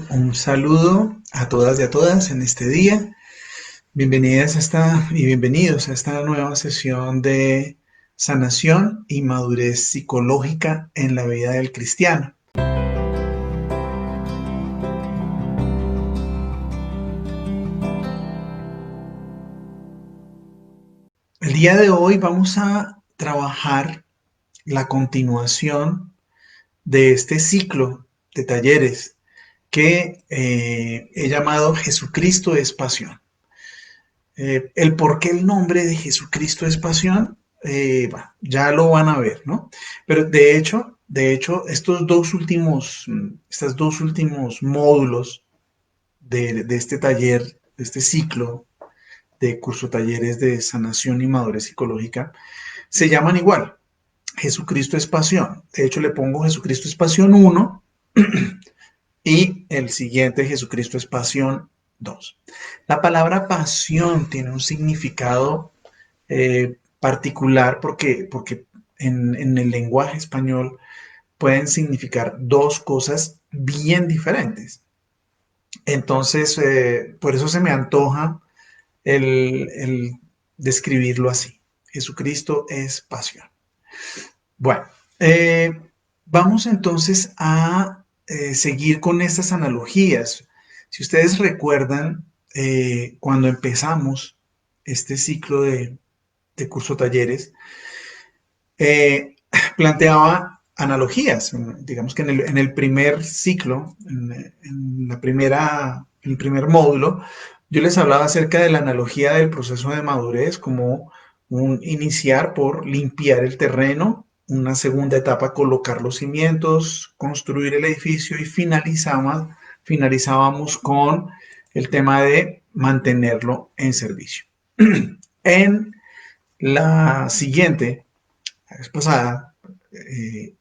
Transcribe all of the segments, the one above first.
Un saludo a todas y a todas en este día. Bienvenidas a esta y bienvenidos a esta nueva sesión de sanación y madurez psicológica en la vida del cristiano. El día de hoy vamos a trabajar la continuación de este ciclo de talleres que he llamado Jesucristo es pasión. El por qué el nombre de Jesucristo es pasión, ya lo van a ver, ¿no? Pero de hecho, estos dos últimos módulos de este taller, de este ciclo de curso talleres de sanación y madurez psicológica, se llaman igual. Jesucristo es pasión. De hecho, le pongo Jesucristo es pasión 1 y el siguiente Jesucristo es pasión 2. La palabra pasión tiene un significado particular porque en el lenguaje español pueden significar dos cosas bien diferentes. Entonces, por eso se me antoja el describirlo así. Jesucristo es pasión. Bueno, eh, vamos entonces a seguir con estas analogías. Si ustedes recuerdan, cuando empezamos este ciclo de curso talleres, eh, planteaba analogías. Digamos que en el primer ciclo, en el primer módulo, yo les hablaba acerca de la analogía del proceso de madurez como un iniciar por limpiar el terreno, una segunda etapa colocar los cimientos, construir el edificio y finalizábamos con el tema de mantenerlo en servicio. En la siguiente, la vez pasada, eh,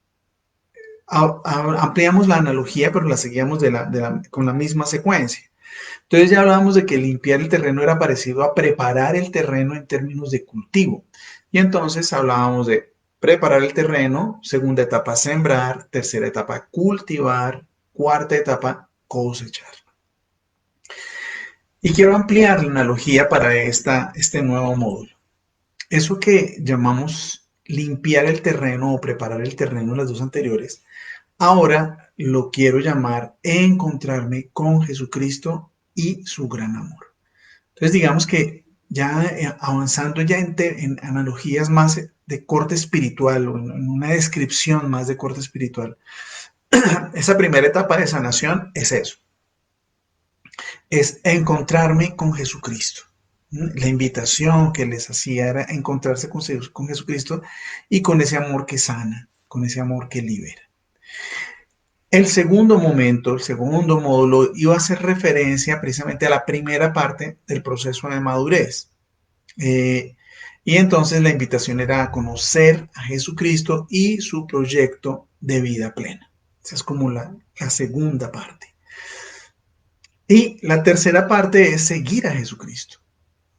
ampliamos la analogía, pero la seguíamos con la misma secuencia. Entonces ya hablábamos de que limpiar el terreno era parecido a preparar el terreno en términos de cultivo. Y entonces hablábamos de preparar el terreno, segunda etapa sembrar, tercera etapa cultivar, cuarta etapa cosechar. Y quiero ampliar la analogía para este nuevo módulo. Eso que llamamos limpiar el terreno o preparar el terreno en las dos anteriores, ahora lo quiero llamar encontrarme con Jesucristo y su gran amor. Entonces digamos que ya avanzando ya en analogías más de corte espiritual o en una descripción más de corte espiritual, esa primera etapa de sanación es eso, es encontrarme con Jesucristo. La invitación que les hacía era encontrarse con Jesucristo y con ese amor que sana, con ese amor que libera. El segundo momento, el segundo módulo, iba a hacer referencia precisamente a la primera parte del proceso de madurez. Y entonces la invitación era a conocer a Jesucristo y su proyecto de vida plena. Esa es como la segunda parte. Y la tercera parte es seguir a Jesucristo,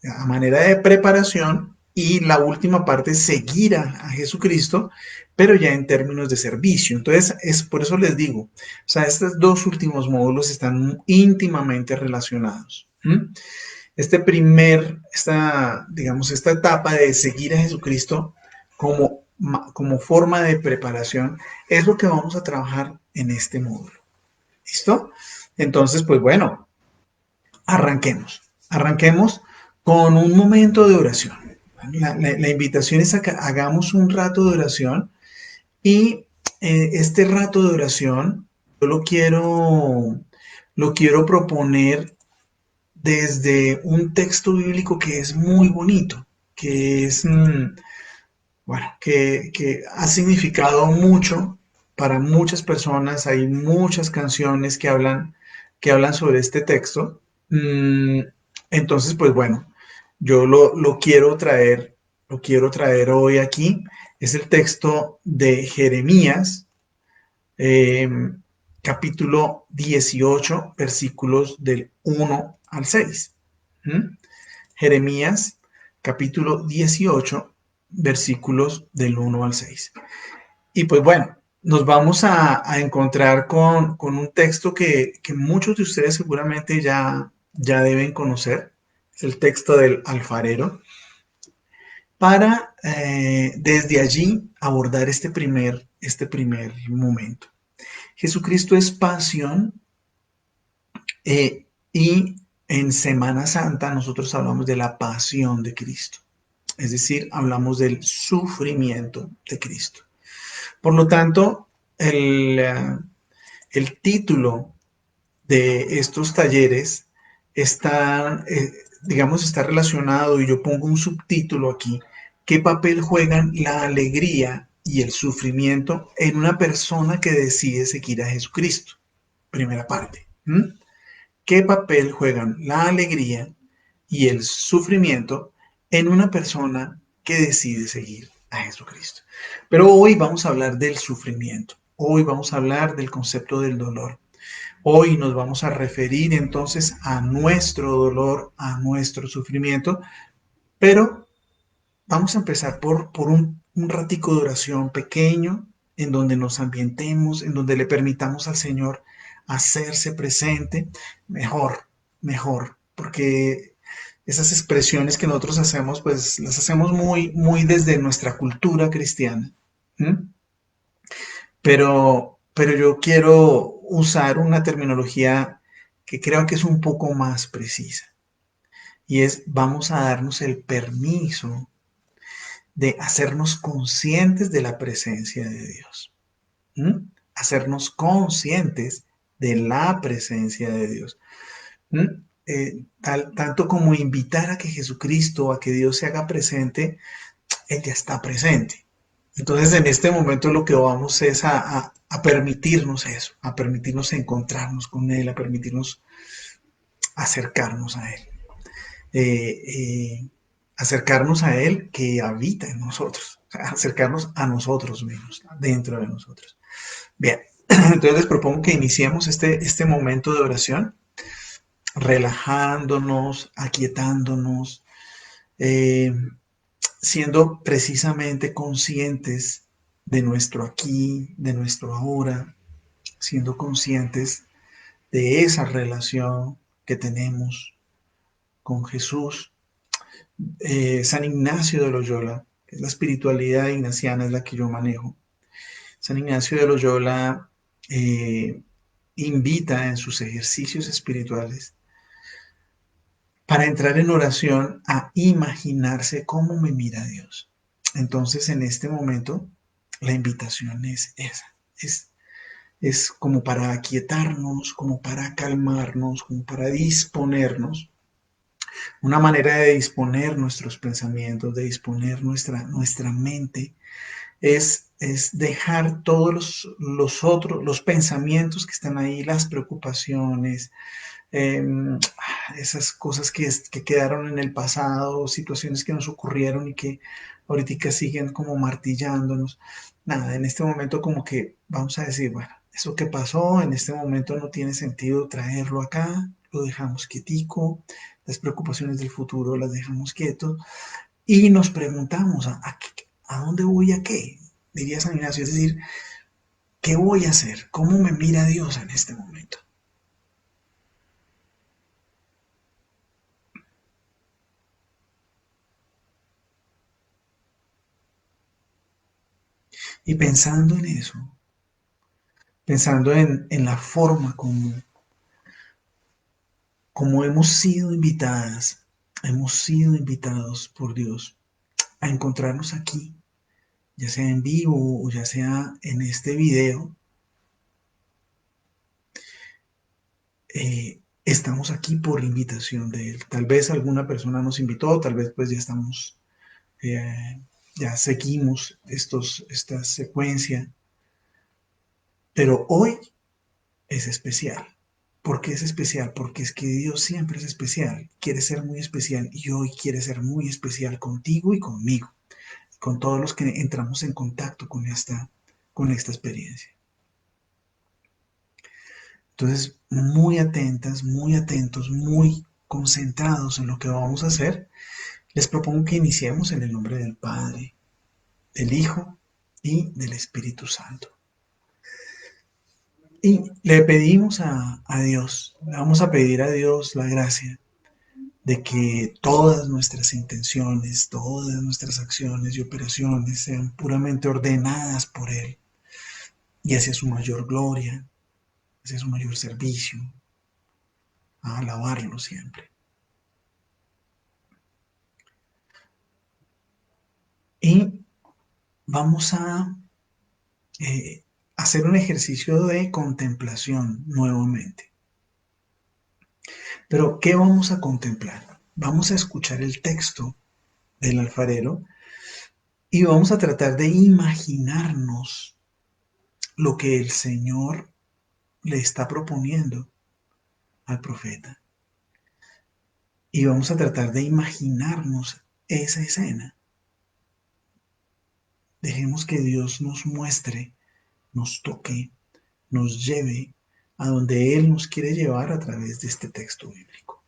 a manera de preparación. Y la última parte es seguir a Jesucristo, pero ya en términos de servicio. Entonces, es por eso les digo, o sea, estos dos últimos módulos están íntimamente relacionados. Esta etapa de seguir a Jesucristo como forma de preparación es lo que vamos a trabajar en este módulo. ¿Listo? Entonces, pues bueno, arranquemos. Arranquemos con un momento de oración. La invitación es a que hagamos un rato de oración y este rato de oración yo lo quiero proponer desde un texto bíblico que es muy bonito, que es, bueno, que ha significado mucho para muchas personas. Hay muchas canciones que hablan sobre este texto. Entonces, pues bueno, yo lo quiero traer hoy aquí. Es el texto de Jeremías, eh, capítulo 18, versículos del 1 al 6. Jeremías, capítulo 18, versículos del 1 al 6. Y pues bueno, nos vamos a encontrar con un texto que muchos de ustedes seguramente ya deben conocer. Es el texto del alfarero, para desde allí abordar este primer momento. Jesucristo es pasión, y en Semana Santa nosotros hablamos de la pasión de Cristo. Es decir, hablamos del sufrimiento de Cristo. Por lo tanto, el título de estos talleres está, digamos, está relacionado, y yo pongo un subtítulo aquí: ¿qué papel juegan la alegría y el sufrimiento en una persona que decide seguir a Jesucristo? Primera parte. ¿Qué papel juegan la alegría y el sufrimiento en una persona que decide seguir a Jesucristo? Pero hoy vamos a hablar del sufrimiento. Hoy vamos a hablar del concepto del dolor. Hoy nos vamos a referir entonces a nuestro dolor, a nuestro sufrimiento, pero vamos a empezar por un ratico de oración pequeño, en donde nos ambientemos, en donde le permitamos al Señor hacerse presente. Mejor, porque esas expresiones que nosotros hacemos, pues las hacemos muy desde nuestra cultura cristiana. ¿Mm? Pero yo quiero usar una terminología que creo que es un poco más precisa, y es: vamos a darnos el permiso de hacernos conscientes de la presencia de Dios. ¿Mm? Hacernos conscientes de la presencia de Dios. ¿Mm? Tanto como invitar a que Jesucristo, a que Dios se haga presente, Él ya está presente. Entonces, en este momento lo que vamos es a permitirnos eso, a permitirnos encontrarnos con Él, a permitirnos acercarnos a Él. Eh, eh, Acercarnos a Él que habita en nosotros, o sea, acercarnos a nosotros mismos, dentro de nosotros. Bien, entonces les propongo que iniciemos este momento de oración, relajándonos, aquietándonos, eh, siendo precisamente conscientes de nuestro aquí, de nuestro ahora, siendo conscientes de esa relación que tenemos con Jesús. San Ignacio de Loyola, que es la espiritualidad ignaciana, es la que yo manejo. San Ignacio de Loyola invita en sus ejercicios espirituales, para entrar en oración, a imaginarse cómo me mira Dios. Entonces, en este momento, la invitación es esa, es como para aquietarnos, como para calmarnos, como para disponernos. Una manera de disponer nuestros pensamientos, de disponer nuestra mente, es dejar todos los pensamientos que están ahí, las preocupaciones, eh, esas cosas que quedaron en el pasado, situaciones que nos ocurrieron y que ahorita siguen como martillándonos. Nada, en este momento como que vamos a decir: bueno, eso que pasó en este momento no tiene sentido traerlo acá, lo dejamos quietico, las preocupaciones del futuro las dejamos quietos, y nos preguntamos: ¿a dónde voy? ¿A qué? Diría San Ignacio, es decir, ¿qué voy a hacer? ¿Cómo me mira Dios en este momento? Y pensando en eso, pensando en la forma como hemos sido invitados por Dios a encontrarnos aquí, ya sea en vivo o ya sea en este video. Estamos aquí por invitación de Él. Tal vez alguna persona nos invitó, tal vez pues ya estamos, eh, ya seguimos esta secuencia, pero hoy es especial. ¿Por qué es especial? Porque es que Dios siempre es especial, quiere ser muy especial, y hoy quiere ser muy especial contigo y conmigo, con todos los que entramos en contacto con esta experiencia. Entonces, muy atentas, muy atentos, muy concentrados en lo que vamos a hacer, les propongo que iniciemos en el nombre del Padre, del Hijo y del Espíritu Santo. Y le pedimos a Dios, le vamos a pedir a Dios la gracia de que todas nuestras intenciones, todas nuestras acciones y operaciones sean puramente ordenadas por Él y hacia su mayor gloria, hacia su mayor servicio, a alabarlo siempre. Y vamos a hacer un ejercicio de contemplación nuevamente. Pero, ¿qué vamos a contemplar? Vamos a escuchar el texto del alfarero y vamos a tratar de imaginarnos lo que el Señor le está proponiendo al profeta. Y vamos a tratar de imaginarnos esa escena. Dejemos que Dios nos muestre, nos toque, nos lleve a donde Él nos quiere llevar a través de este texto bíblico.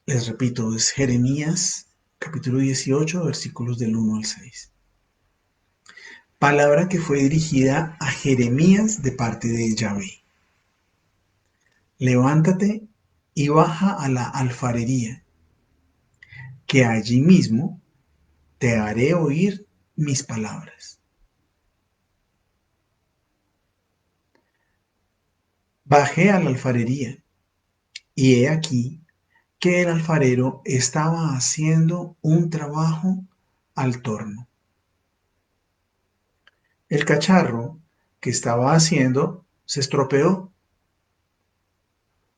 Les repito, es Jeremías capítulo 18, versículos del 1 al 6. Palabra que fue dirigida a Jeremías de parte de Yahvé. Levántate y baja a la alfarería, que allí mismo te haré oír mis palabras. Bajé a la alfarería, y he aquí que el alfarero estaba haciendo un trabajo al torno. El cacharro que estaba haciendo se estropeó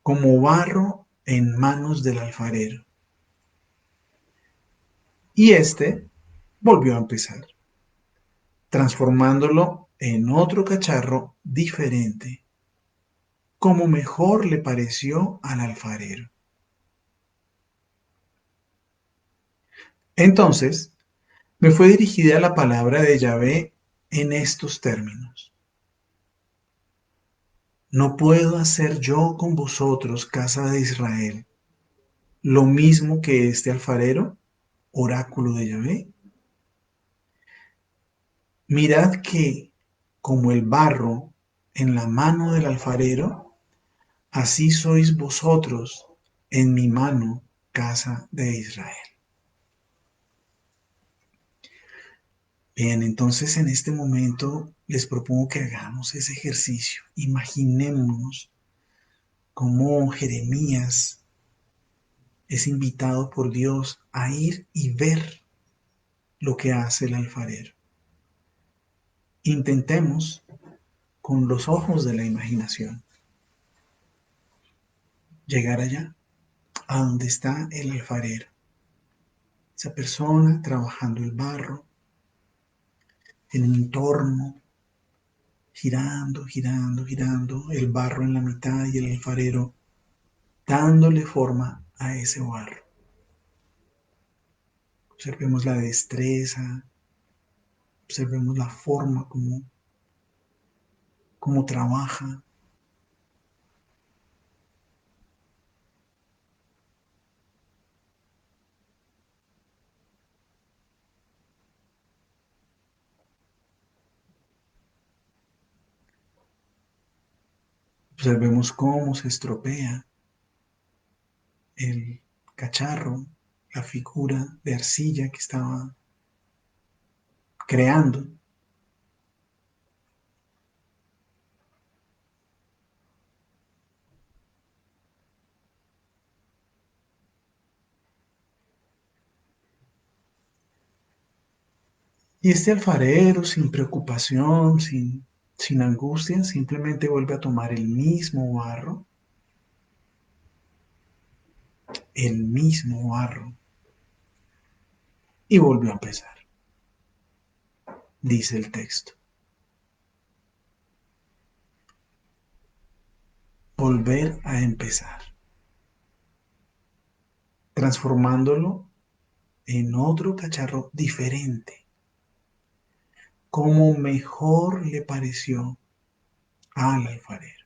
como barro en manos del alfarero. Y éste volvió a empezar, transformándolo en otro cacharro diferente, como mejor le pareció al alfarero. Entonces me fue dirigida la palabra de Yahvé en estos términos. ¿No puedo hacer yo con vosotros, casa de Israel, lo mismo que este alfarero, oráculo de Yahvé? Mirad que, como el barro en la mano del alfarero, así sois vosotros en mi mano, casa de Israel. Bien, entonces en este momento les propongo que hagamos ese ejercicio. Imaginémonos cómo Jeremías es invitado por Dios a ir y ver lo que hace el alfarero. Intentemos con los ojos de la imaginación llegar allá, a donde está el alfarero. Esa persona trabajando el barro en un torno, girando, girando, girando, el barro en la mitad y el alfarero dándole forma a ese barro. Observemos la destreza, observemos la forma como trabaja. Observemos cómo se estropea el cacharro, la figura de arcilla que estaba creando. Y este alfarero, sin preocupación, sin angustia, simplemente vuelve a tomar el mismo barro, y volvió a empezar, dice el texto. Volver a empezar, transformándolo en otro cacharro diferente, como mejor le pareció al alfarero.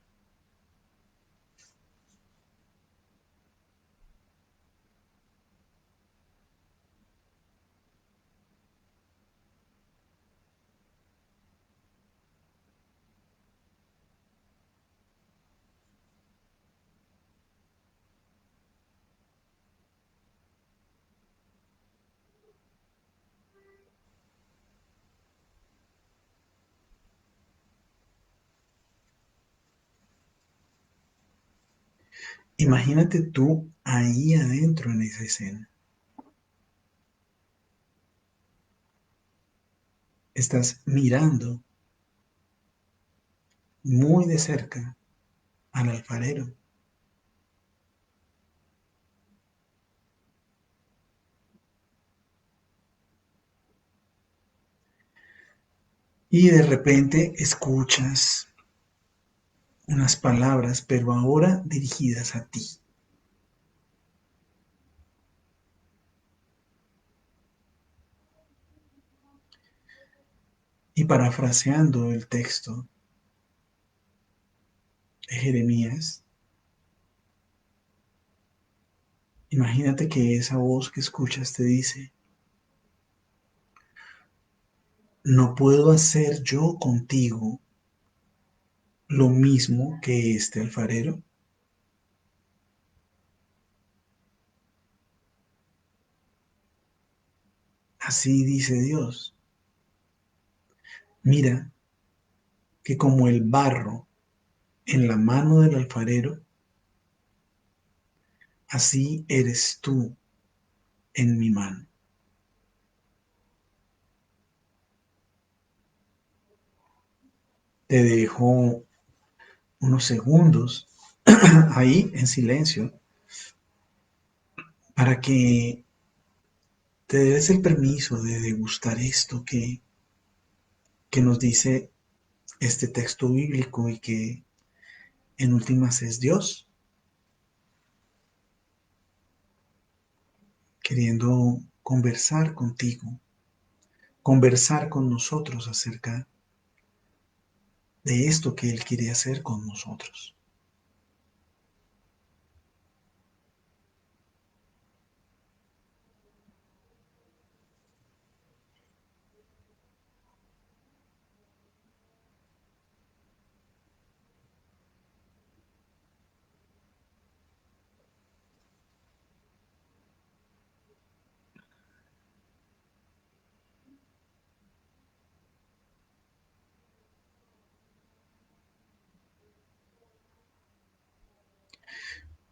Imagínate tú ahí adentro en esa escena. Estás mirando muy de cerca al alfarero. Y de repente escuchas unas palabras, pero ahora dirigidas a ti. Y parafraseando el texto de Jeremías, imagínate que esa voz que escuchas te dice, no puedo hacer yo contigo lo mismo que este alfarero. Así dice Dios. Mira que como el barro en la mano del alfarero, así eres tú en mi mano. Te dejo unos segundos ahí en silencio para que te des el permiso de degustar esto que nos dice este texto bíblico y que en últimas es Dios queriendo conversar contigo, conversar con nosotros acerca de esto que Él quiere hacer con nosotros.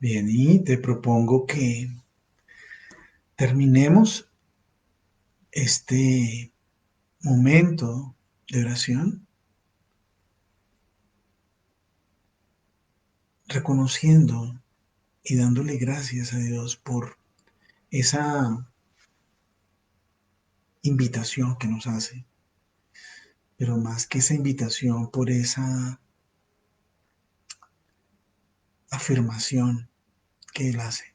Bien, y te propongo que terminemos este momento de oración reconociendo y dándole gracias a Dios por esa invitación que nos hace, pero más que esa invitación, por esa afirmación que Él hace.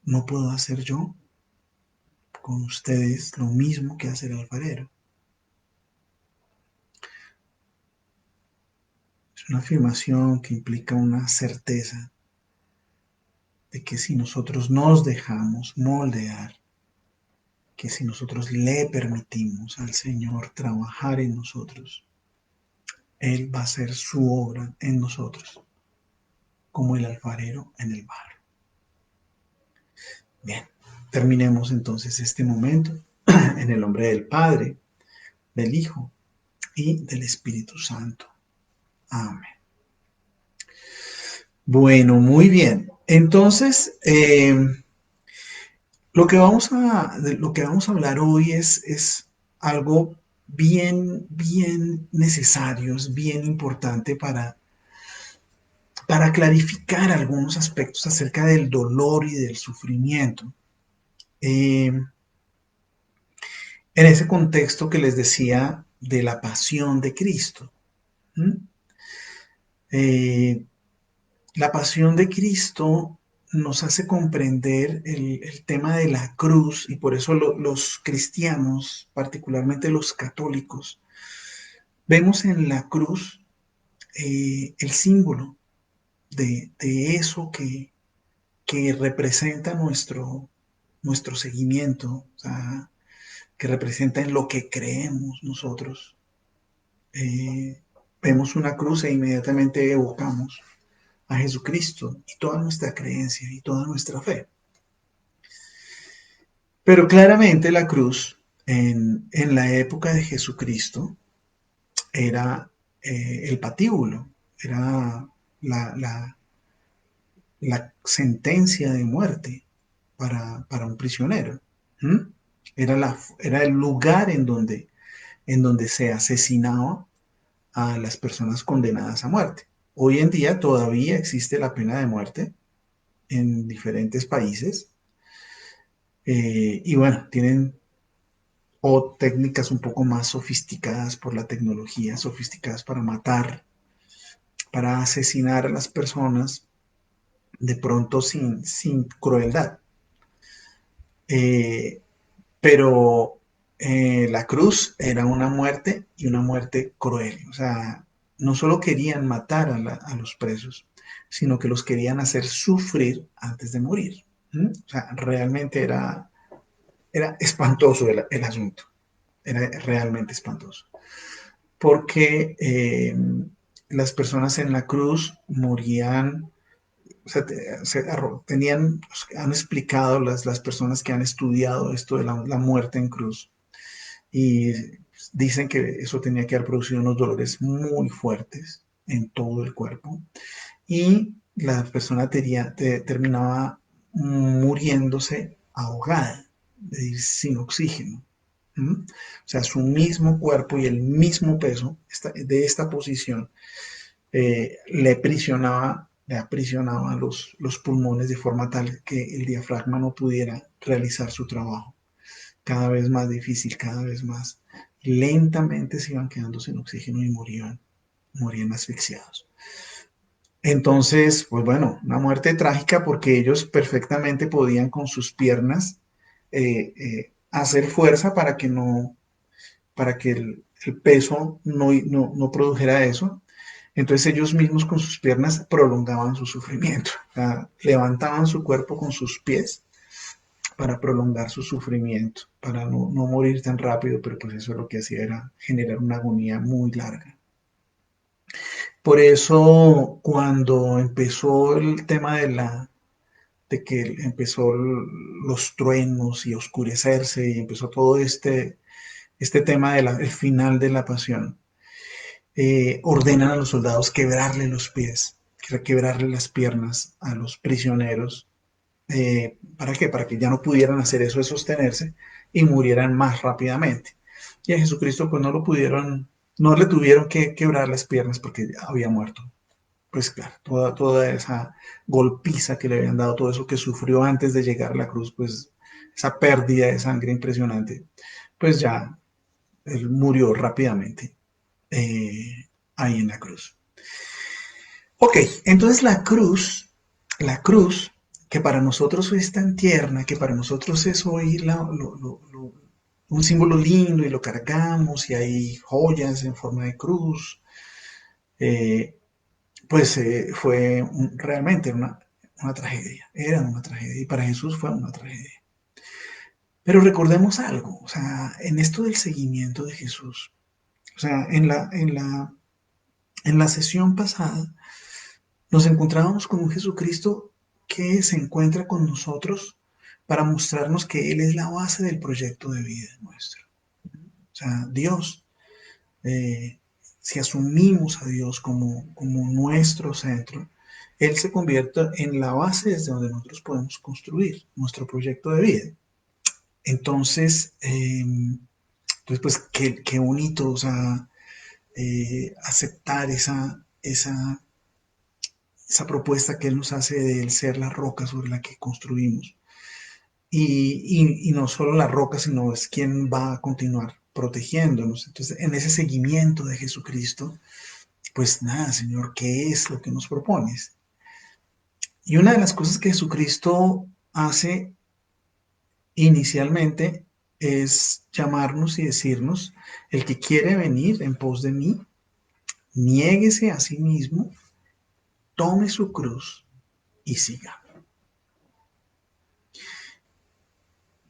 No puedo hacer yo con ustedes lo mismo que hace el alfarero. Es una afirmación que implica una certeza de que si nosotros nos dejamos moldear, que si nosotros le permitimos al Señor trabajar en nosotros, Él va a hacer su obra en nosotros, como el alfarero en el barro. Bien, terminemos entonces este momento en el nombre del Padre, del Hijo y del Espíritu Santo. Amén. Bueno, muy bien. Entonces, lo que vamos a hablar hoy es algo bien necesario, es bien importante para clarificar algunos aspectos acerca del dolor y del sufrimiento. En ese contexto que les decía de la pasión de Cristo. ¿Mm? Eh, la pasión de Cristo nos hace comprender el tema de la cruz y por eso los cristianos, particularmente los católicos, vemos en la cruz el símbolo de eso que representa nuestro seguimiento, o sea, que representa en lo que creemos nosotros. Eh, vemos una cruz e inmediatamente evocamos a Jesucristo y toda nuestra creencia y toda nuestra fe. Pero claramente la cruz en la época de Jesucristo era el patíbulo, era la, la, la sentencia de muerte para un prisionero. ¿Mm? Era el lugar en donde se asesinaba a las personas condenadas a muerte. Hoy en día todavía existe la pena de muerte en diferentes países y bueno, tienen o técnicas un poco más sofisticadas por la tecnología, sofisticadas para matar, para asesinar a las personas de pronto sin crueldad. Eh, pero la cruz era una muerte y una muerte cruel. O sea, no solo querían matar a los presos, sino que los querían hacer sufrir antes de morir. ¿Mm? O sea, realmente era espantoso el asunto. Era realmente espantoso. Porque las personas en la cruz morían, o sea, tenían, han explicado las personas que han estudiado esto de la muerte en cruz y dicen que eso tenía que haber producido unos dolores muy fuertes en todo el cuerpo y la persona terminaba muriéndose ahogada, es decir, sin oxígeno. ¿Mm? O sea, su mismo cuerpo y el mismo peso de esta posición le aprisionaba los pulmones de forma tal que el diafragma no pudiera realizar su trabajo. Cada vez más difícil, cada vez más. Lentamente se iban quedando sin oxígeno y morían asfixiados. Entonces, pues bueno, una muerte trágica porque ellos perfectamente podían con sus piernas hacer fuerza para que el peso no produjera eso. Entonces ellos mismos con sus piernas prolongaban su sufrimiento, o sea, levantaban su cuerpo con sus pies para prolongar su sufrimiento, para no morir tan rápido, pero pues eso lo que hacía era generar una agonía muy larga. Por eso cuando empezó el tema de que empezó los truenos y oscurecerse y empezó todo este tema del final de la pasión, ordenan a los soldados quebrarle los pies, quebrarle las piernas a los prisioneros. ¿Para qué? Para que ya no pudieran hacer eso de sostenerse y murieran más rápidamente. Y a Jesucristo pues no lo pudieron, no le tuvieron que quebrar las piernas porque había muerto. Pues claro, toda esa golpiza que le habían dado, todo eso que sufrió antes de llegar a la cruz, pues esa pérdida de sangre impresionante, pues ya él murió rápidamente ahí en la cruz. Ok, entonces la cruz, que para nosotros es tan tierna, que para nosotros es hoy un símbolo lindo y lo cargamos y hay joyas en forma de cruz, eh, pues realmente una tragedia, era una tragedia y para Jesús fue una tragedia. Pero recordemos algo, o sea, en esto del seguimiento de Jesús, o sea, en la sesión pasada, nos encontrábamos con un Jesucristo que se encuentra con nosotros para mostrarnos que Él es la base del proyecto de vida nuestro. O sea, Dios, eh, si asumimos a Dios como nuestro centro, Él se convierte en la base desde donde nosotros podemos construir nuestro proyecto de vida. Entonces, pues qué bonito, o sea, aceptar esa propuesta que Él nos hace de Él ser la roca sobre la que construimos. Y no solo la roca, sino es quien va a continuar protegiéndonos. Entonces, en ese seguimiento de Jesucristo, pues nada, Señor, ¿qué es lo que nos propones? Y una de las cosas que Jesucristo hace inicialmente es llamarnos y decirnos, el que quiere venir en pos de mí, niéguese a sí mismo, tome su cruz y siga.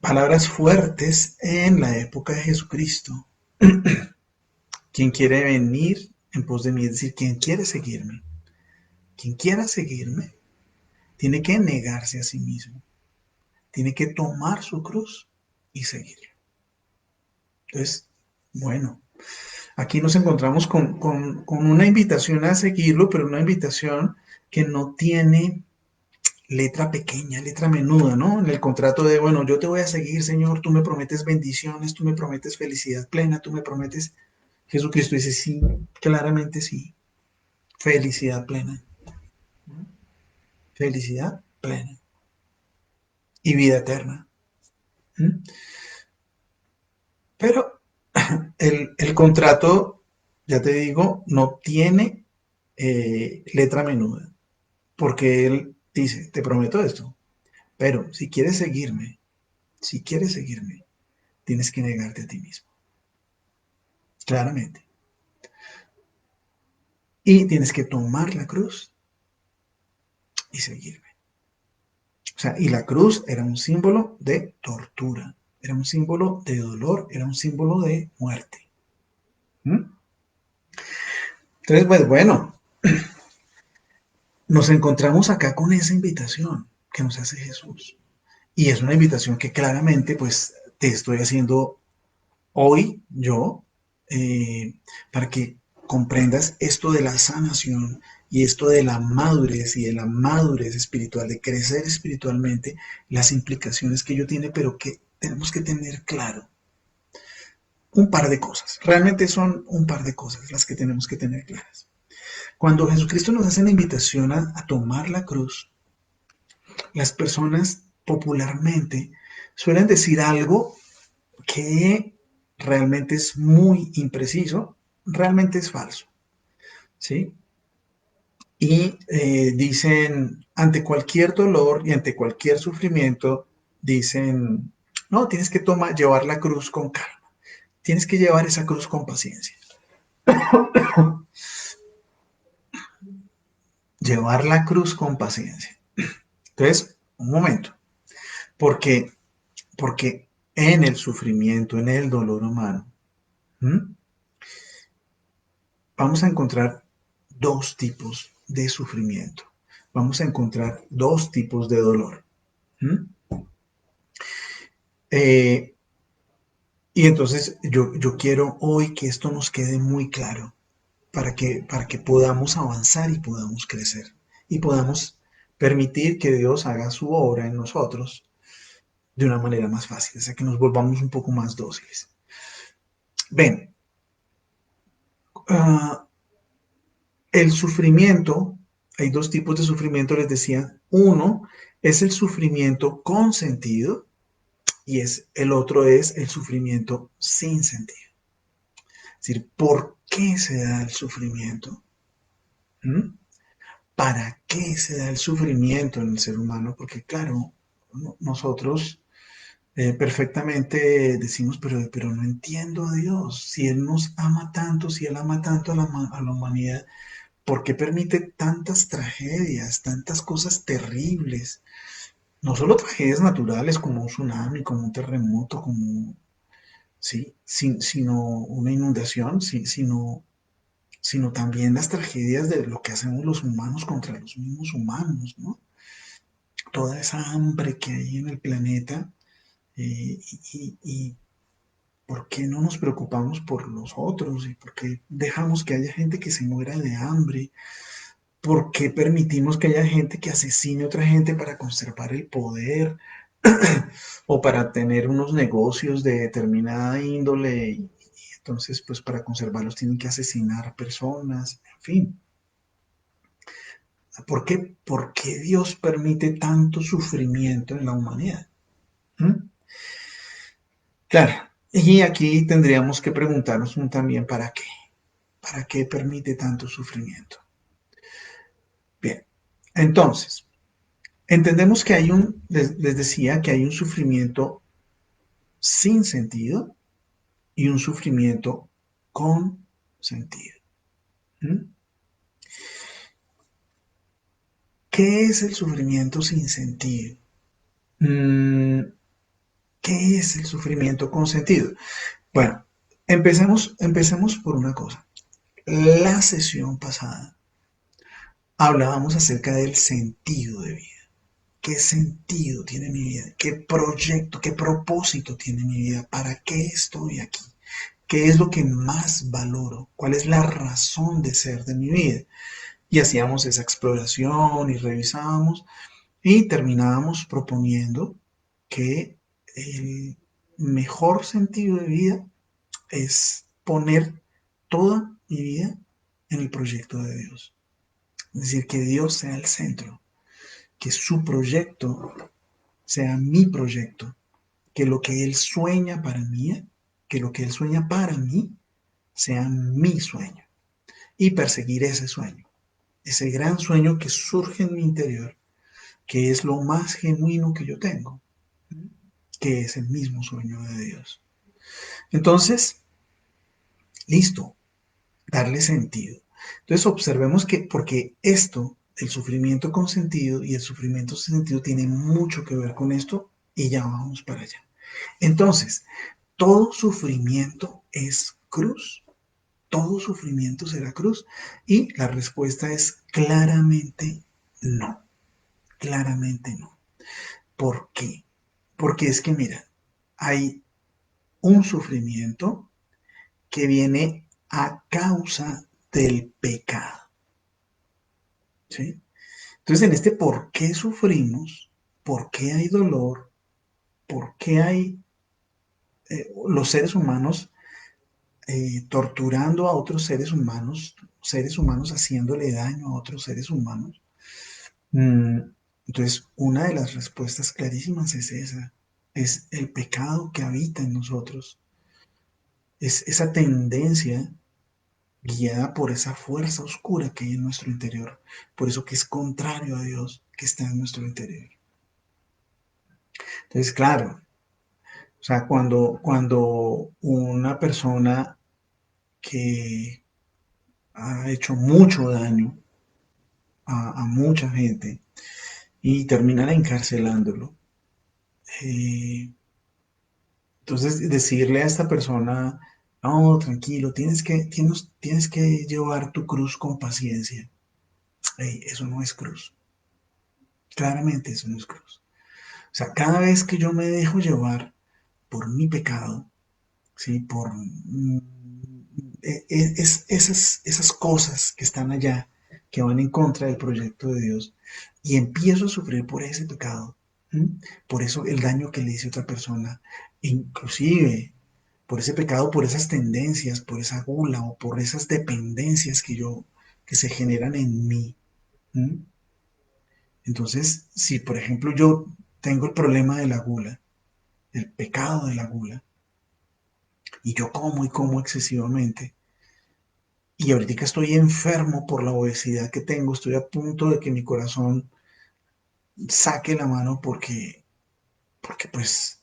Palabras fuertes en la época de Jesucristo. Quien quiere venir en pos de mí, es decir, quien quiere seguirme, quien quiera seguirme, tiene que negarse a sí mismo, tiene que tomar su cruz y seguirlo. Entonces, bueno, aquí nos encontramos con una invitación a seguirlo, pero una invitación que no tiene letra pequeña, letra menuda, ¿no? En el contrato de, bueno, yo te voy a seguir, Señor, tú me prometes bendiciones, tú me prometes felicidad plena, tú me prometes... Jesucristo dice, sí, claramente sí, felicidad plena, felicidad plena y vida eterna. ¿Mm? Pero el contrato, ya te digo, no tiene letra menuda, porque él dice, te prometo esto, pero si quieres seguirme, tienes que negarte a ti mismo, claramente. Y tienes que tomar la cruz y seguirme. O sea, y la cruz era un símbolo de tortura, era un símbolo de dolor, era un símbolo de muerte. ¿Mm? Entonces, pues bueno, nos encontramos acá con esa invitación que nos hace Jesús. Y es una invitación que claramente, pues, te estoy haciendo hoy yo, eh, para que comprendas esto de la sanación y esto de la madurez y de la madurez espiritual, de crecer espiritualmente, las implicaciones que ello tiene, pero que tenemos que tener claro un par de cosas. Realmente son un par de cosas las que tenemos que tener claras. Cuando Jesucristo nos hace la invitación a tomar la cruz, las personas popularmente suelen decir algo que realmente es muy impreciso, realmente es falso, ¿sí? Y dicen, ante cualquier dolor y ante cualquier sufrimiento, dicen, no, tienes que llevar la cruz con calma, tienes que llevar esa cruz con paciencia. Llevar la cruz con paciencia. Entonces, un momento, porque, porque en el sufrimiento, en el dolor humano, ¿m? Vamos a encontrar dos tipos de sufrimiento. Vamos a encontrar dos tipos de dolor. ¿Mm? Eh, y entonces yo quiero hoy que esto nos quede muy claro para que podamos avanzar y podamos crecer y podamos permitir que Dios haga su obra en nosotros de una manera más fácil, o sea, que nos volvamos un poco más dóciles. Ven, uh, el sufrimiento, hay dos tipos de sufrimiento, les decía. Uno es el sufrimiento con sentido y el otro es el sufrimiento sin sentido. Es decir, ¿por qué se da el sufrimiento? ¿Mm? ¿Para qué se da el sufrimiento en el ser humano? Porque claro, nosotros perfectamente decimos, pero no entiendo a Dios. Si Él nos ama tanto, si Él ama tanto a la humanidad, ¿por qué permite tantas tragedias, tantas cosas terribles? No solo tragedias naturales como un tsunami, como un terremoto, como, sí, sino una inundación, sí, sino también las tragedias de lo que hacemos los humanos contra los mismos humanos, ¿no? Toda esa hambre que hay en el planeta, y ¿por qué no nos preocupamos por los otros? ¿Y por qué dejamos que haya gente que se muera de hambre? ¿Por qué permitimos que haya gente que asesine a otra gente para conservar el poder o para tener unos negocios de determinada índole? Y entonces, pues para conservarlos tienen que asesinar personas, en fin. ¿Por qué Dios permite tanto sufrimiento en la humanidad? ¿Mm? Claro, y aquí tendríamos que preguntarnos también ¿para qué? ¿Para qué permite tanto sufrimiento? Bien, entonces, entendemos que les decía que hay un sufrimiento sin sentido y un sufrimiento con sentido. ¿Mm? ¿Qué es el sufrimiento sin sentido? Mm, ¿Qué es el sufrimiento con sentido? Bueno, empecemos por una cosa. La sesión pasada hablábamos acerca del sentido de vida. ¿Qué sentido tiene mi vida? ¿Qué proyecto, qué propósito tiene mi vida? ¿Para qué estoy aquí? ¿Qué es lo que más valoro? ¿Cuál es la razón de ser de mi vida? Y hacíamos esa exploración y revisábamos. Y terminábamos proponiendo que el mejor sentido de vida es poner toda mi vida en el proyecto de Dios. Es decir, que Dios sea el centro, que su proyecto sea mi proyecto, que lo que Él sueña para mí, que lo que Él sueña para mí, sea mi sueño. Y perseguir ese sueño, ese gran sueño que surge en mi interior, que es lo más genuino que yo tengo, que es el mismo sueño de Dios. Entonces, listo, darle sentido. Entonces observemos que, porque esto, el sufrimiento con sentido y el sufrimiento sin sentido tiene mucho que ver con esto y ya vamos para allá. Entonces, todo sufrimiento es cruz. Todo sufrimiento será cruz. Y la respuesta es claramente no. Claramente no. ¿Por qué? Porque es que, mira, hay un sufrimiento que viene a causa del pecado. ¿Sí? Entonces, en este por qué sufrimos, por qué hay dolor, por qué hay los seres humanos torturando a otros seres humanos haciéndole daño a otros seres humanos. Mm, entonces, una de las respuestas clarísimas es esa, es el pecado que habita en nosotros, es esa tendencia guiada por esa fuerza oscura que hay en nuestro interior, por eso que es contrario a Dios que está en nuestro interior. Entonces, claro, o sea, cuando una persona que ha hecho mucho daño a mucha gente y terminan encarcelándolo, eh, entonces decirle a esta persona, no, tranquilo, tienes que llevar tu cruz con paciencia. Hey, eso no es cruz. Claramente eso no es cruz. O sea, cada vez que yo me dejo llevar por mi pecado, ¿sí? Por esas cosas que están allá, que van en contra del proyecto de Dios, y empiezo a sufrir por ese pecado, ¿sí? Por eso el daño que le hice a otra persona, inclusive por ese pecado, por esas tendencias, por esa gula o por esas dependencias que se generan en mí. ¿Sí? Entonces, si por ejemplo yo tengo el problema de la gula, el pecado de la gula, y yo como y como excesivamente, y ahorita estoy enfermo por la obesidad que tengo, estoy a punto de que mi corazón saque la mano porque pues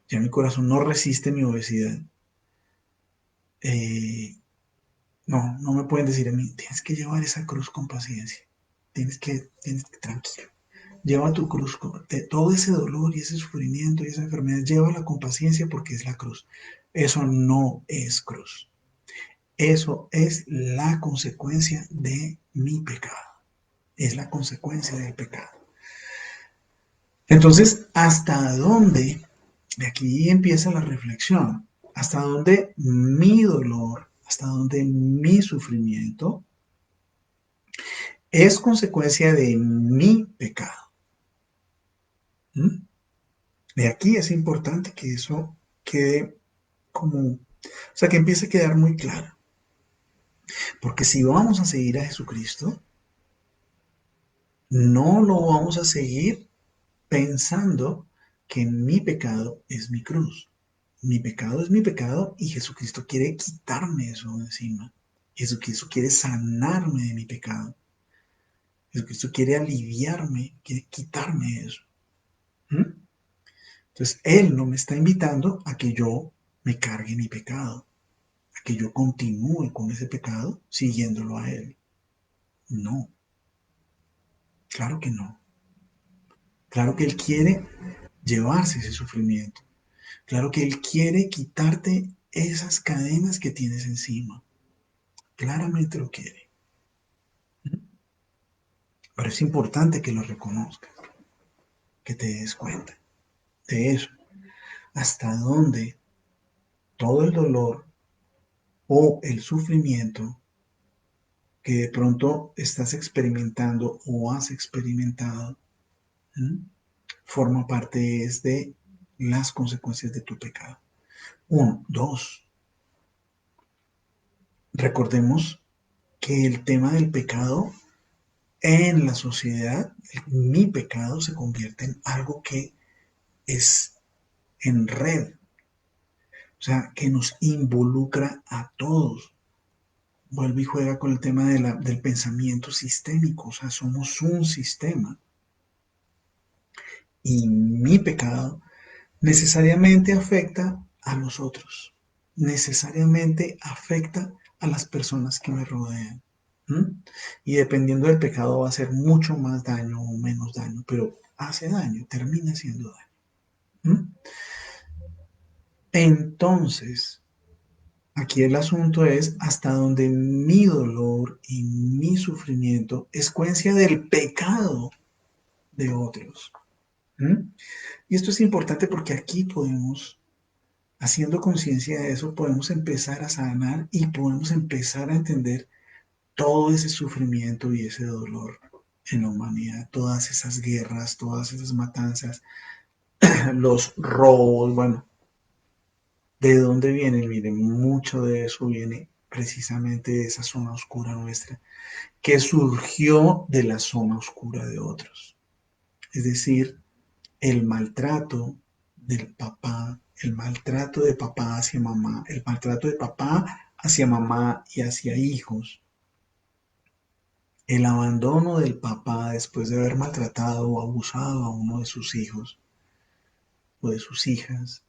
ya mi corazón no resiste mi obesidad. Eh, no me pueden decir a mí, tienes que llevar esa cruz con paciencia, tienes que tranquilo. Lleva tu cruz, todo ese dolor y ese sufrimiento y esa enfermedad, llévala con paciencia porque es la cruz. Eso no es cruz. Eso es la consecuencia de mi pecado. Es la consecuencia del pecado. Entonces, ¿hasta dónde? De aquí empieza la reflexión. ¿Hasta dónde mi dolor, hasta dónde mi sufrimiento es consecuencia de mi pecado? ¿Mm? De aquí es importante que eso quede como, o sea, que empiece a quedar muy claro. Porque si vamos a seguir a Jesucristo, no lo vamos a seguir pensando que mi pecado es mi cruz. Mi pecado es mi pecado y Jesucristo quiere quitarme eso de encima. Jesucristo quiere sanarme de mi pecado. Jesucristo quiere aliviarme, quiere quitarme eso. ¿Mm? Entonces, Él no me está invitando a que yo me cargue mi pecado, a que yo continúe con ese pecado siguiéndolo a Él. No, claro que no. Claro que Él quiere llevarse ese sufrimiento. Claro que Él quiere quitarte esas cadenas que tienes encima. Claramente lo quiere. Pero es importante que lo reconozcas, que te des cuenta de eso. Hasta dónde todo el dolor o el sufrimiento que de pronto estás experimentando o has experimentado ¿Mm? Forma parte es de las consecuencias de tu pecado. Uno. Dos, recordemos que el tema del pecado en la sociedad, mi pecado se convierte en algo que es en red, o sea, que nos involucra a todos. Vuelve y juega con el tema del pensamiento sistémico, o sea, somos un sistema. Y mi pecado necesariamente afecta a los otros, necesariamente afecta a las personas que me rodean. ¿Mm? Y dependiendo del pecado va a hacer mucho más daño o menos daño, pero hace daño, termina haciendo daño. ¿Mm? Entonces, aquí el asunto es hasta donde mi dolor y mi sufrimiento es consecuencia del pecado de otros. ¿Mm? Y esto es importante porque aquí podemos, haciendo conciencia de eso, podemos empezar a sanar y podemos empezar a entender todo ese sufrimiento y ese dolor en la humanidad, todas esas guerras, todas esas matanzas, los robos, bueno, ¿de dónde viene? Miren, mucho de eso viene precisamente de esa zona oscura nuestra, que surgió de la zona oscura de otros. Es decir, el maltrato del papá, el maltrato de papá hacia mamá, el maltrato de papá hacia mamá y hacia hijos, el abandono del papá después de haber maltratado o abusado a uno de sus hijos o de sus hijas,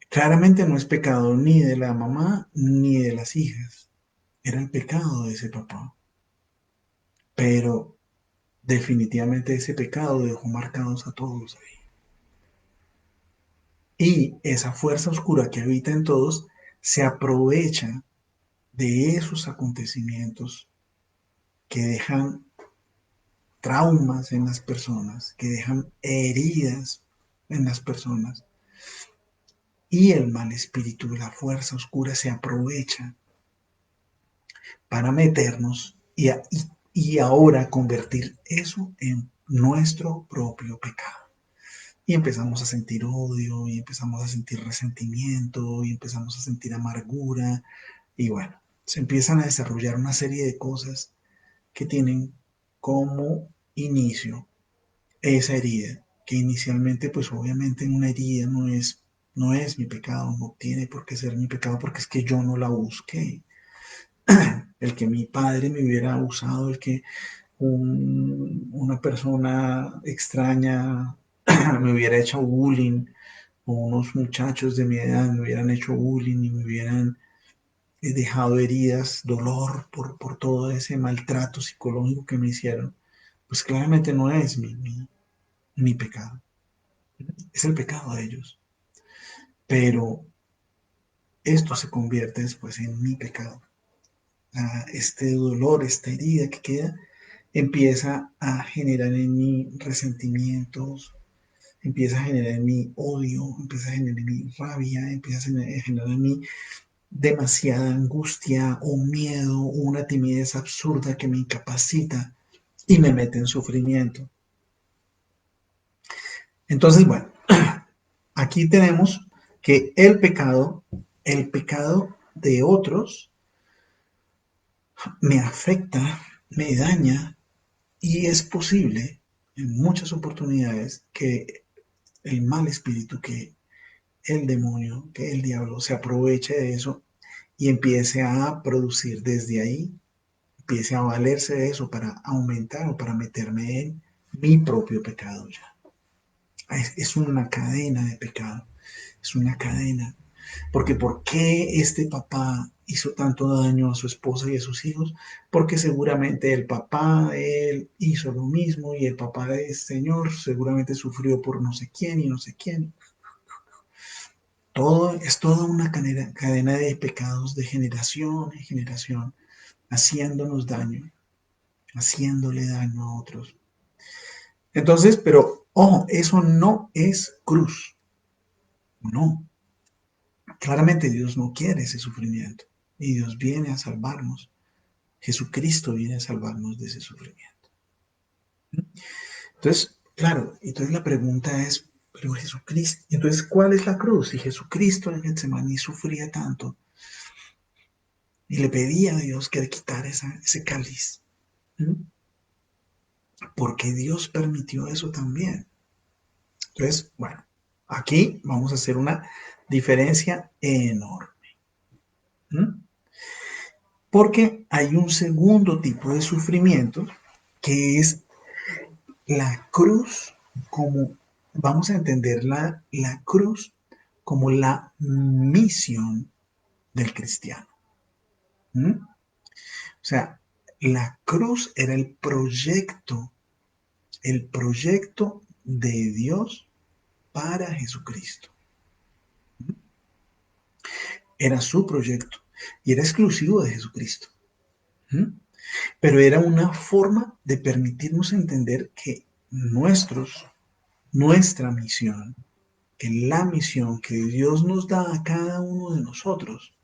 claramente no es pecado ni de la mamá ni de las hijas, era el pecado de ese papá, pero definitivamente ese pecado dejó marcados a todos ahí. Y esa fuerza oscura que habita en todos se aprovecha de esos acontecimientos que dejan traumas en las personas, que dejan heridas en las personas. Y el mal espíritu, la fuerza oscura, se aprovecha para meternos y ahora convertir eso en nuestro propio pecado. Y empezamos a sentir odio, y empezamos a sentir resentimiento, y empezamos a sentir amargura, y bueno, se empiezan a desarrollar una serie de cosas que tienen como inicio esa herida, que inicialmente pues obviamente una herida no es mi pecado, no tiene por qué ser mi pecado porque es que yo no la busqué. El que mi padre me hubiera abusado, el que una persona extraña me hubiera hecho bullying, o unos muchachos de mi edad me hubieran hecho bullying y me hubieran dejado heridas, dolor por todo ese maltrato psicológico que me hicieron, pues claramente no es mi pecado, es el pecado de ellos. Pero esto se convierte después en mi pecado. Este dolor, esta herida que queda, empieza a generar en mí resentimientos, empieza a generar en mí odio, empieza a generar en mí rabia, empieza a generar en mí demasiada angustia o miedo o una timidez absurda que me incapacita y me mete en sufrimiento. Entonces, bueno, aquí tenemos que el pecado de otros me afecta, me daña y es posible en muchas oportunidades que el mal espíritu, que el demonio, que el diablo se aproveche de eso y empiece a producir desde ahí, empiece a valerse de eso para aumentar o para meterme en mi propio pecado ya. Es una cadena de pecado, es una cadena. Porque ¿por qué este papá hizo tanto daño a su esposa y a sus hijos? Porque seguramente el papá de él hizo lo mismo y el papá de este señor seguramente sufrió por no sé quién y no sé quién. Todo es toda una cadena de pecados de generación en generación, haciéndonos daño, haciéndole daño a otros. Entonces, pero ojo, eso no es cruz. No, claramente Dios no quiere ese sufrimiento y Dios viene a salvarnos. Jesucristo viene a salvarnos de ese sufrimiento. Entonces, claro, entonces la pregunta es, pero Jesucristo, entonces, ¿cuál es la cruz? Si Jesucristo en Getsemaní sufría tanto y le pedía a Dios que le quitara ese cáliz, ¿m? ¿Por qué Dios permitió eso también? Entonces, bueno, aquí vamos a hacer una diferencia enorme. ¿M? Porque hay un segundo tipo de sufrimiento que es la cruz como, vamos a entender la cruz como la misión del cristiano. ¿Mm? O sea, la cruz era el proyecto de Dios para Jesucristo. ¿Mm? Era su proyecto y era exclusivo de Jesucristo. ¿Mm? Pero era una forma de permitirnos entender que nuestra misión, que la misión que Dios nos da a cada uno de nosotros,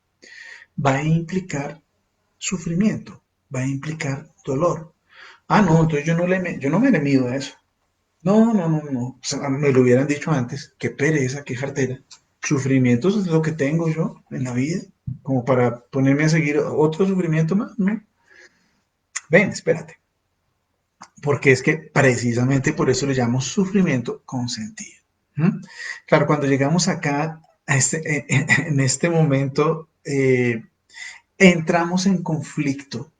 va a implicar sufrimiento, va a implicar dolor. Ah, no, entonces yo no me le mido a eso. No, no, no, no. O sea, me lo hubieran dicho antes. Qué pereza, qué jartera. Sufrimientos es lo que tengo yo en la vida, como para ponerme a seguir otro sufrimiento más. No. Ven, espérate. Porque es que precisamente por eso le llamo sufrimiento consentido. ¿Mm? Claro, cuando llegamos acá, en este momento, entramos en conflicto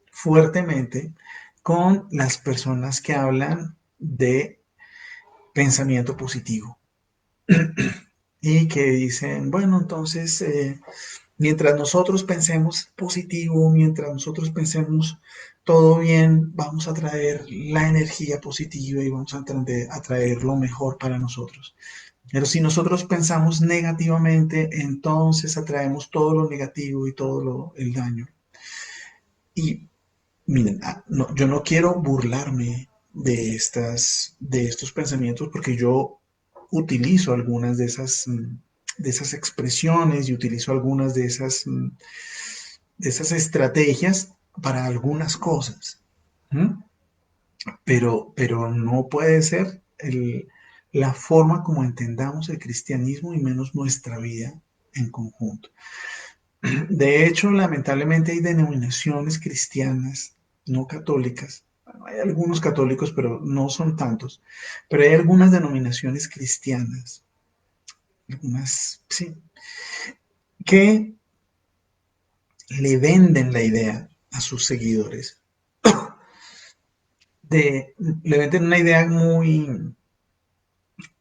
fuertemente con las personas que hablan de pensamiento positivo y que dicen, bueno, entonces, mientras nosotros pensemos positivo, mientras nosotros pensemos todo bien, vamos a traer la energía positiva y vamos a traer lo mejor para nosotros. Pero si nosotros pensamos negativamente, entonces atraemos todo lo negativo y el daño. Y miren, no, yo no quiero burlarme de estos pensamientos porque yo utilizo algunas de esas expresiones y utilizo algunas de esas estrategias para algunas cosas. ¿Mm? Pero no puede ser la forma como entendamos el cristianismo y menos nuestra vida en conjunto. De hecho, lamentablemente hay denominaciones cristianas no católicas. Bueno, hay algunos católicos, pero no son tantos. Pero hay algunas denominaciones cristianas, algunas, sí, que le venden la idea a sus seguidores. Le venden una idea muy,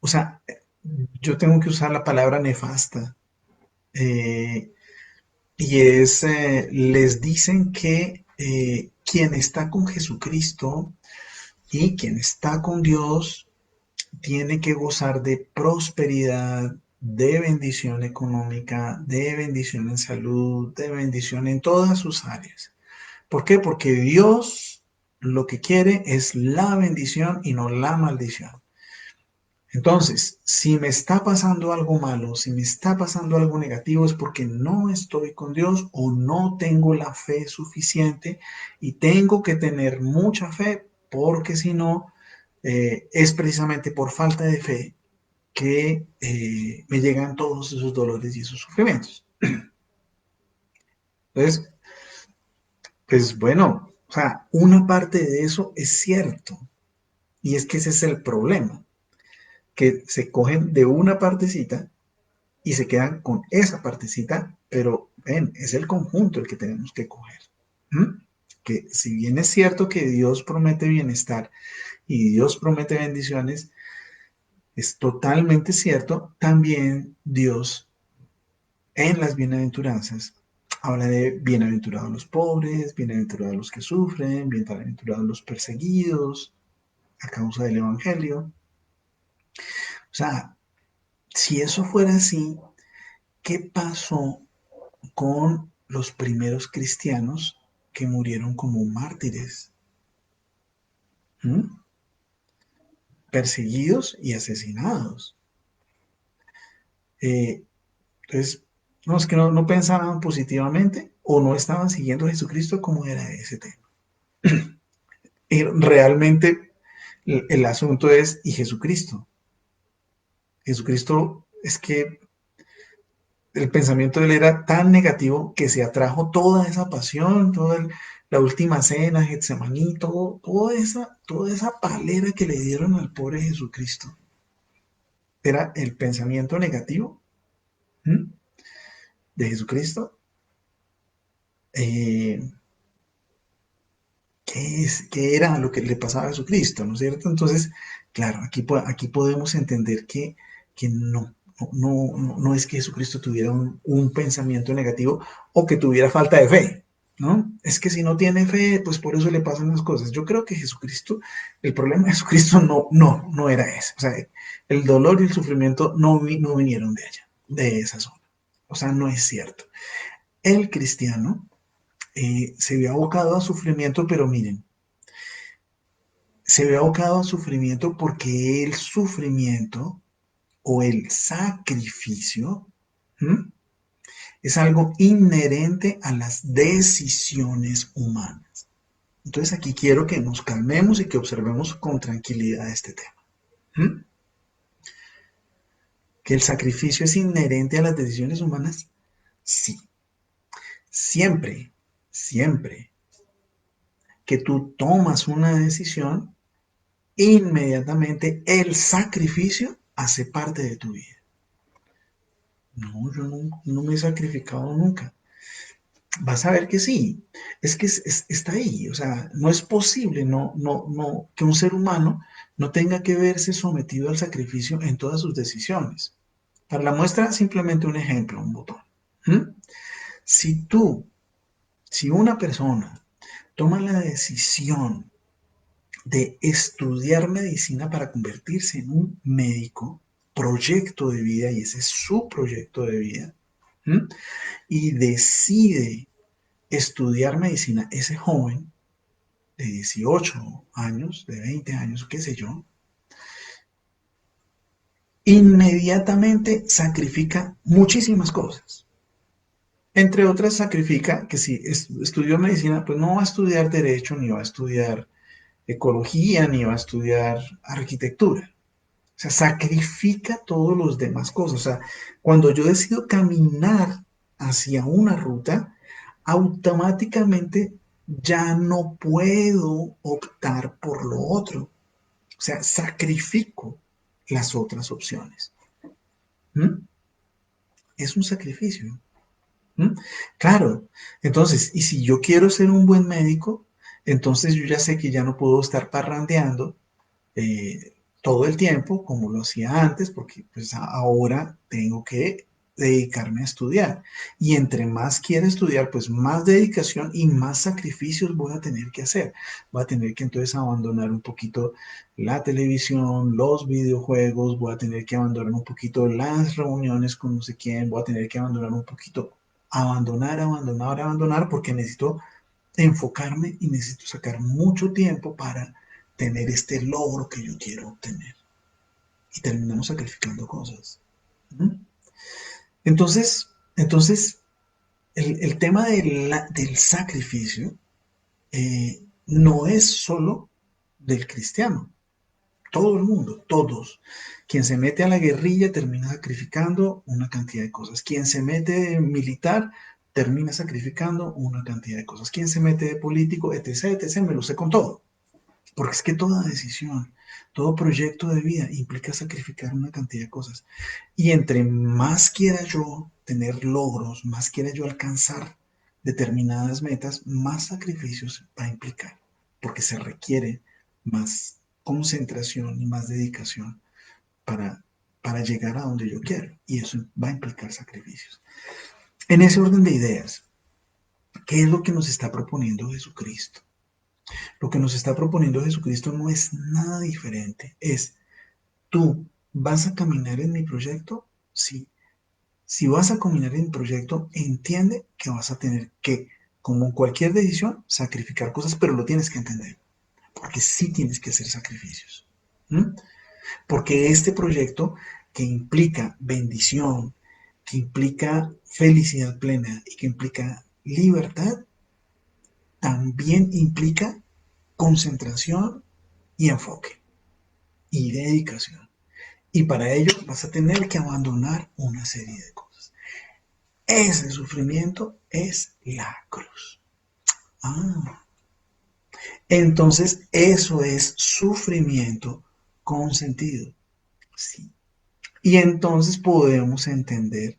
o sea, yo tengo que usar la palabra nefasta. eh, les dicen que quien está con Jesucristo y quien está con Dios tiene que gozar de prosperidad, de bendición económica, de bendición en salud, de bendición en todas sus áreas. ¿Por qué? Porque Dios lo que quiere es la bendición y no la maldición. Entonces, si me está pasando algo malo, si me está pasando algo negativo, es porque no estoy con Dios o no tengo la fe suficiente y tengo que tener mucha fe porque si no, es precisamente por falta de fe que me llegan todos esos dolores y esos sufrimientos. Entonces, pues bueno, o sea, una parte de eso es cierto y es que ese es el problema, que se cogen de una partecita y se quedan con esa partecita, pero ven, es el conjunto el que tenemos que coger. ¿Mm? Que si bien es cierto que Dios promete bienestar y Dios promete bendiciones, es totalmente cierto, también Dios en las bienaventuranzas habla de bienaventurados los pobres, bienaventurados los que sufren, bienaventurados los perseguidos a causa del Evangelio. O sea, si eso fuera así, ¿qué pasó con los primeros cristianos que murieron como mártires? ¿Mm? Perseguidos y asesinados. Eh, entonces, no, es que no pensaban positivamente o no estaban siguiendo a Jesucristo como era ese tema. Y realmente El asunto es, ¿y Jesucristo? Jesucristo es que el pensamiento de él era tan negativo que se atrajo toda esa pasión, la última cena, Getsemaní, toda esa palera que le dieron al pobre Jesucristo. Era el pensamiento negativo, ¿m?, de Jesucristo. Eh, ¿Qué era lo que le pasaba a Jesucristo? ¿No es cierto? Entonces, claro, aquí podemos entender que no es que Jesucristo tuviera un pensamiento negativo o que tuviera falta de fe, ¿no? Es que si no tiene fe, pues por eso le pasan las cosas. Yo creo que Jesucristo, el problema de Jesucristo no era ese. O sea, el dolor y el sufrimiento no vinieron de allá, de esa zona. O sea, no es cierto. El cristiano se ve abocado a sufrimiento, pero miren, se ve abocado a sufrimiento porque el sufrimiento o el sacrificio, ¿m?, es algo inherente a las decisiones humanas. Entonces aquí quiero que nos calmemos y que observemos con tranquilidad este tema. ¿M? ¿Que el sacrificio es inherente a las decisiones humanas? Sí. Siempre, siempre que tú tomas una decisión, inmediatamente el sacrificio hace parte de tu vida. No, yo no me he sacrificado nunca. Vas a ver que sí. Es que está ahí. O sea, no es posible que un ser humano no tenga que verse sometido al sacrificio en todas sus decisiones. Para la muestra, simplemente un ejemplo, un botón. ¿Mm? Si tú, si una persona toma la decisión de estudiar medicina para convertirse en un médico, proyecto de vida, y ese es su proyecto de vida, ¿m?, y decide estudiar medicina, ese joven de 18 años, de 20 años, qué sé yo, inmediatamente sacrifica muchísimas cosas. Entre otras, sacrifica que si estudió medicina, pues no va a estudiar derecho, ni va a estudiar ecología, ni va a estudiar arquitectura. O sea, sacrifica todas las demás cosas. O sea, cuando yo decido caminar hacia una ruta, automáticamente ya no puedo optar por lo otro. O sea, sacrifico las otras opciones. ¿Mm? Es un sacrificio. ¿Mm? Claro, entonces, y si yo quiero ser un buen médico, entonces yo ya sé que ya no puedo estar parrandeando todo el tiempo como lo hacía antes, porque pues ahora tengo que dedicarme a estudiar. Y entre más quiera estudiar, pues más dedicación y más sacrificios voy a tener que hacer. Voy a tener que entonces abandonar un poquito la televisión, los videojuegos, voy a tener que abandonar un poquito las reuniones con no sé quién, voy a tener que abandonar un poquito, abandonar, porque necesito enfocarme y necesito sacar mucho tiempo para tener este logro que yo quiero obtener. Y terminamos sacrificando cosas. ¿Mm? Entonces el tema del sacrificio no es solo del cristiano. Todo el mundo, todos. Quien se mete a la guerrilla termina sacrificando una cantidad de cosas. Quien se mete militar termina sacrificando una cantidad de cosas. Quien se mete de político, etc., etc., me lo sé con todo. Porque es que toda decisión, todo proyecto de vida implica sacrificar una cantidad de cosas. Y entre más quiera yo tener logros, más quiera yo alcanzar determinadas metas, más sacrificios va a implicar. Porque se requiere más concentración y más dedicación para, para llegar a donde yo quiero. Y eso va a implicar sacrificios. En ese orden de ideas, ¿qué es lo que nos está proponiendo Jesucristo? Lo que nos está proponiendo Jesucristo no es nada diferente. Es, ¿tú vas a caminar en mi proyecto? Sí. Si vas a caminar en mi proyecto, entiende que vas a tener que, como cualquier decisión, sacrificar cosas, pero lo tienes que entender. Porque sí tienes que hacer sacrificios. ¿Mm? Porque este proyecto que implica bendición, que implica felicidad plena y que implica libertad, también implica concentración y enfoque. y dedicación. Y para ello vas a tener que abandonar una serie de cosas. Ese sufrimiento es la cruz. Ah, entonces eso es sufrimiento con sentido. Sí. Y entonces podemos entender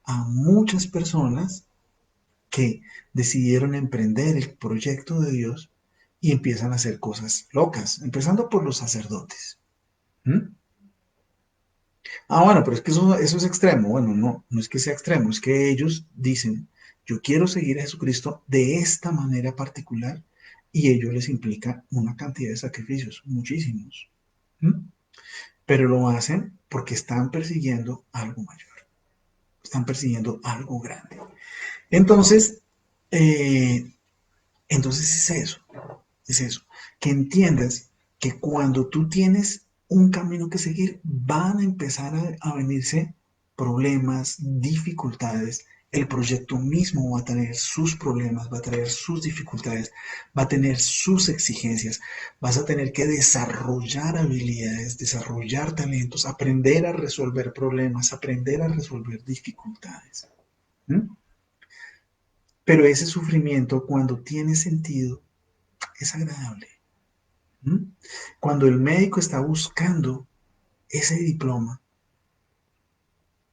a muchas personas que decidieron emprender el proyecto de Dios y empiezan a hacer cosas locas, empezando por los sacerdotes. ¿Mm? Ah, bueno, pero es que eso es extremo. Bueno, no, no es que sea extremo, es que ellos dicen, yo quiero seguir a Jesucristo de esta manera particular y ello les implica una cantidad de sacrificios, muchísimos. ¿Mm? Pero lo hacen porque están persiguiendo algo mayor, están persiguiendo algo grande. Entonces, eh, entonces es eso, que entiendas que cuando tú tienes un camino que seguir, van a empezar a venirse problemas, dificultades. El proyecto mismo va a tener sus problemas, va a tener sus dificultades, va a tener sus exigencias. Vas a tener que desarrollar habilidades, desarrollar talentos, aprender a resolver problemas, aprender a resolver dificultades. ¿Mm? Pero ese sufrimiento, cuando tiene sentido, es agradable. ¿Mm? Cuando el médico está buscando ese diploma,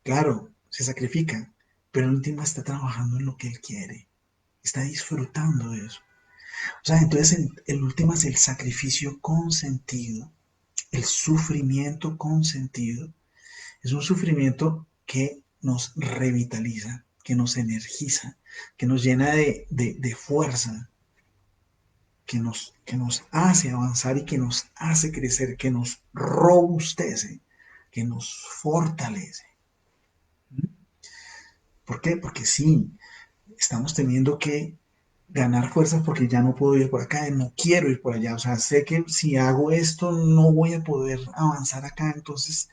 claro, se sacrifica, pero en última está trabajando en lo que él quiere, está disfrutando de eso. O sea, entonces el último es el sacrificio con sentido, el sufrimiento con sentido. Es un sufrimiento que nos revitaliza, que nos energiza, que nos llena de fuerza, que nos hace avanzar y que nos hace crecer, que nos robustece, que nos fortalece. ¿Por qué? Porque sí, estamos teniendo que ganar fuerzas porque ya no puedo ir por acá, no quiero ir por allá. O sea, sé que si hago esto no voy a poder avanzar acá, entonces,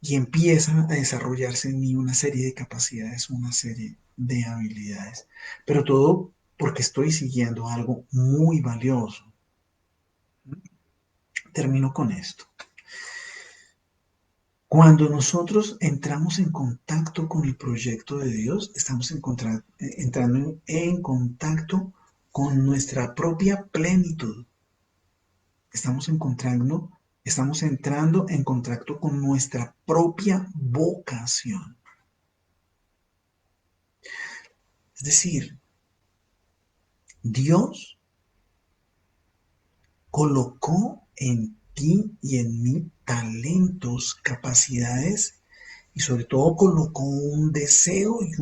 y empieza a desarrollarse en mí una serie de capacidades, una serie de habilidades. Pero todo porque estoy siguiendo algo muy valioso. Termino con esto. Cuando nosotros entramos en contacto con el proyecto de Dios, estamos entrando en contacto con nuestra propia plenitud. Estamos entrando en contacto con nuestra propia vocación. Es decir, Dios colocó en ti y en mí talentos, capacidades y sobre todo colocó un deseo y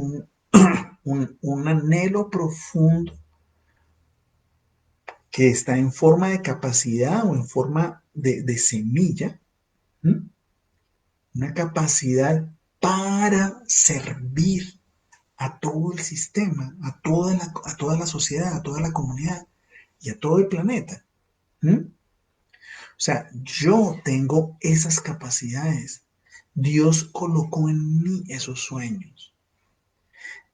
un anhelo profundo que está en forma de capacidad o en forma de semilla, ¿m? Una capacidad para servir a todo el sistema, a toda la sociedad, a toda la comunidad y a todo el planeta. ¿M? O sea, yo tengo esas capacidades. Dios colocó en mí esos sueños.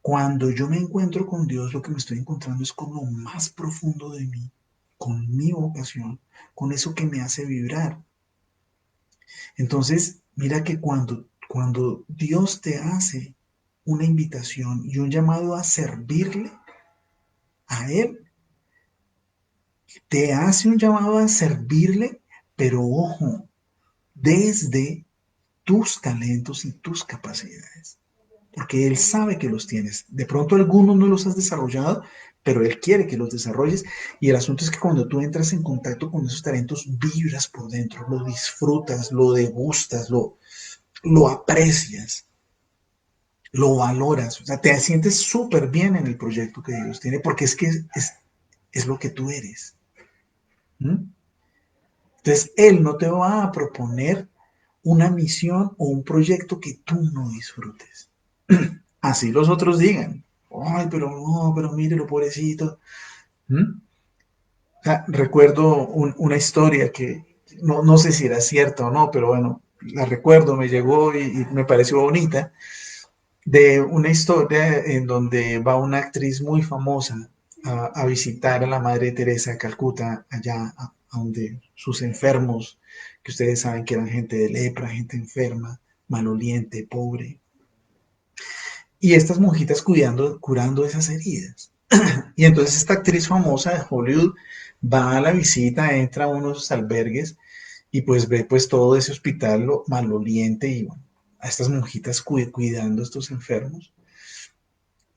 Cuando yo me encuentro con Dios, lo que me estoy encontrando es con lo más profundo de mí, con mi vocación, con eso que me hace vibrar. Entonces, mira que cuando Dios te hace una invitación y un llamado a servirle a Él, te hace un llamado a servirle, pero ojo, desde tus talentos y tus capacidades, porque Él sabe que los tienes. De pronto algunos no los has desarrollado, pero Él quiere que los desarrolles. Y el asunto es que cuando tú entras en contacto con esos talentos, vibras por dentro, lo disfrutas, lo degustas, lo aprecias, lo valoras. O sea, te sientes súper bien en el proyecto que Dios tiene, porque es que es lo que tú eres. ¿Mm? Entonces, Él no te va a proponer una misión o un proyecto que tú no disfrutes. Así los otros digan, ay, pero no, pero mire lo pobrecito. ¿Mm? O sea, recuerdo una historia que no sé si era cierta o no, pero bueno, la recuerdo, me llegó y me pareció bonita, de una historia en donde va una actriz muy famosa a visitar a la Madre Teresa de Calcuta allá a donde sus enfermos, que ustedes saben que eran gente de lepra, gente enferma, maloliente, pobre, y estas monjitas curando esas heridas. Y entonces esta actriz famosa de Hollywood va a la visita, entra a unos albergues y pues ve pues todo ese hospital maloliente y bueno, a estas monjitas cuidando a estos enfermos.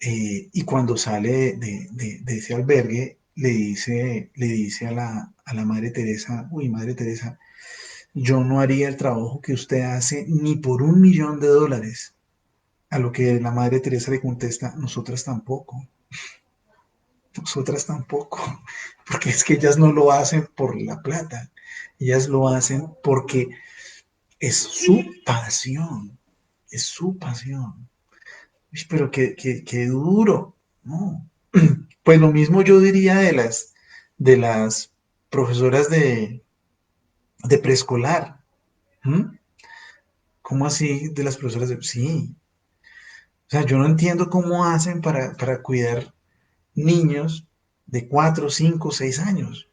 Y cuando sale de ese albergue, le dice a la Madre Teresa, uy, Madre Teresa, yo no haría el trabajo que usted hace ni por $1.000.000. A lo que la Madre Teresa le contesta, nosotras tampoco, porque es que ellas no lo hacen por la plata, ellas lo hacen porque es su pasión, es su pasión. Uy, pero qué duro, ¿no? Pues lo mismo yo diría de las profesoras de preescolar. ¿Mm? ¿Cómo así de las profesoras de...? Sí, o sea, yo no entiendo cómo hacen para cuidar niños de 4, 5, 6 años.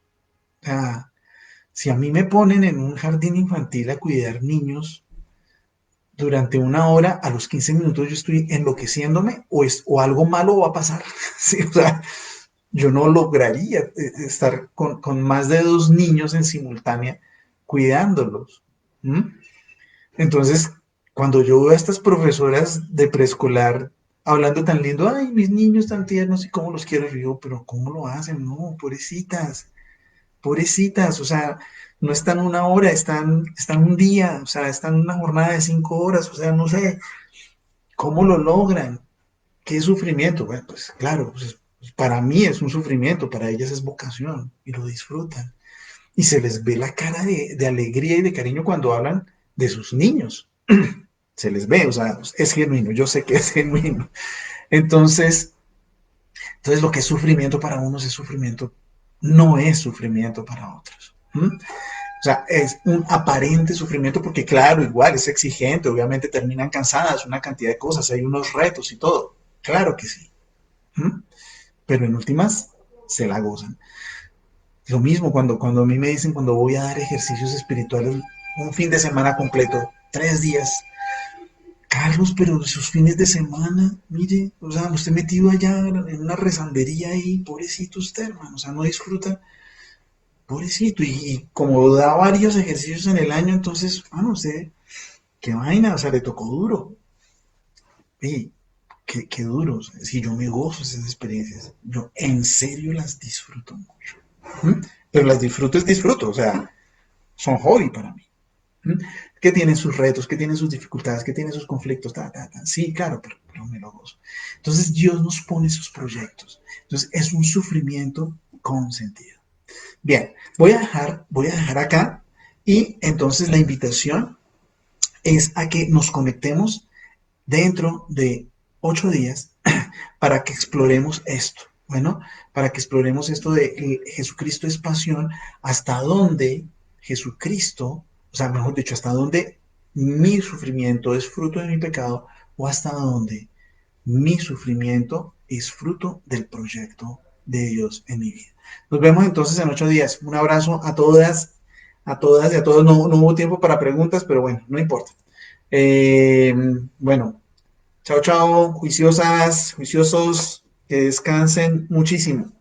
O sea, si a mí me ponen en un jardín infantil a cuidar niños durante una hora, a los 15 minutos yo estoy enloqueciéndome o algo malo va a pasar. Sí, o sea, yo no lograría estar con más de 2 niños en simultánea cuidándolos. ¿Mm? Entonces, cuando yo veo a estas profesoras de preescolar hablando tan lindo, ay, mis niños tan tiernos y cómo los quiero, yo digo, pero ¿cómo lo hacen? No, pobrecitas, pobrecitas, o sea, no están una hora, están un día, o sea, están una jornada de 5 horas, o sea, no sé, ¿cómo lo logran? ¿Qué sufrimiento? Bueno, pues claro, pues, para mí es un sufrimiento, para ellas es vocación y lo disfrutan. Y se les ve la cara de alegría y de cariño cuando hablan de sus niños. Se les ve, o sea, es genuino, yo sé que es genuino. Entonces, entonces lo que es sufrimiento para unos es sufrimiento, no es sufrimiento para otros. ¿Mm? O sea, es un aparente sufrimiento porque, claro, igual es exigente, obviamente terminan cansadas, una cantidad de cosas, hay unos retos y todo. Claro que sí. ¿Mm? Pero en últimas se la gozan. Lo mismo cuando a mí me dicen, cuando voy a dar ejercicios espirituales un fin de semana completo, 3 días. Carlos, pero sus fines de semana, mire, o sea, usted metido allá en una rezandería ahí, pobrecito usted, hermano, o sea, no disfruta, pobrecito, y como da varios ejercicios en el año, entonces, bueno, usted, qué vaina, o sea, le tocó duro, y qué duro, o sea, si yo me gozo esas experiencias, yo en serio las disfruto mucho. ¿Mm? Pero las disfruto es disfruto, o sea, son hobby para mí. ¿Mm? Que tienen sus retos, que tienen sus dificultades, que tienen sus conflictos, ta, ta, ta. Sí, claro, pero me lo gozo. Entonces Dios nos pone esos proyectos. Entonces es un sufrimiento con sentido. Bien, voy a dejar acá y entonces la invitación es a que nos conectemos dentro de 8 días para que exploremos esto. Bueno, para que exploremos esto de Jesucristo es pasión, hasta dónde Jesucristo, o sea, mejor dicho, hasta dónde mi sufrimiento es fruto de mi pecado o hasta dónde mi sufrimiento es fruto del proyecto de Dios en mi vida. Nos vemos entonces en 8 días. Un abrazo a todas y a todos. No, no hubo tiempo para preguntas, pero bueno, no importa. Bueno, chao, chao, juiciosas, juiciosos, que descansen muchísimo.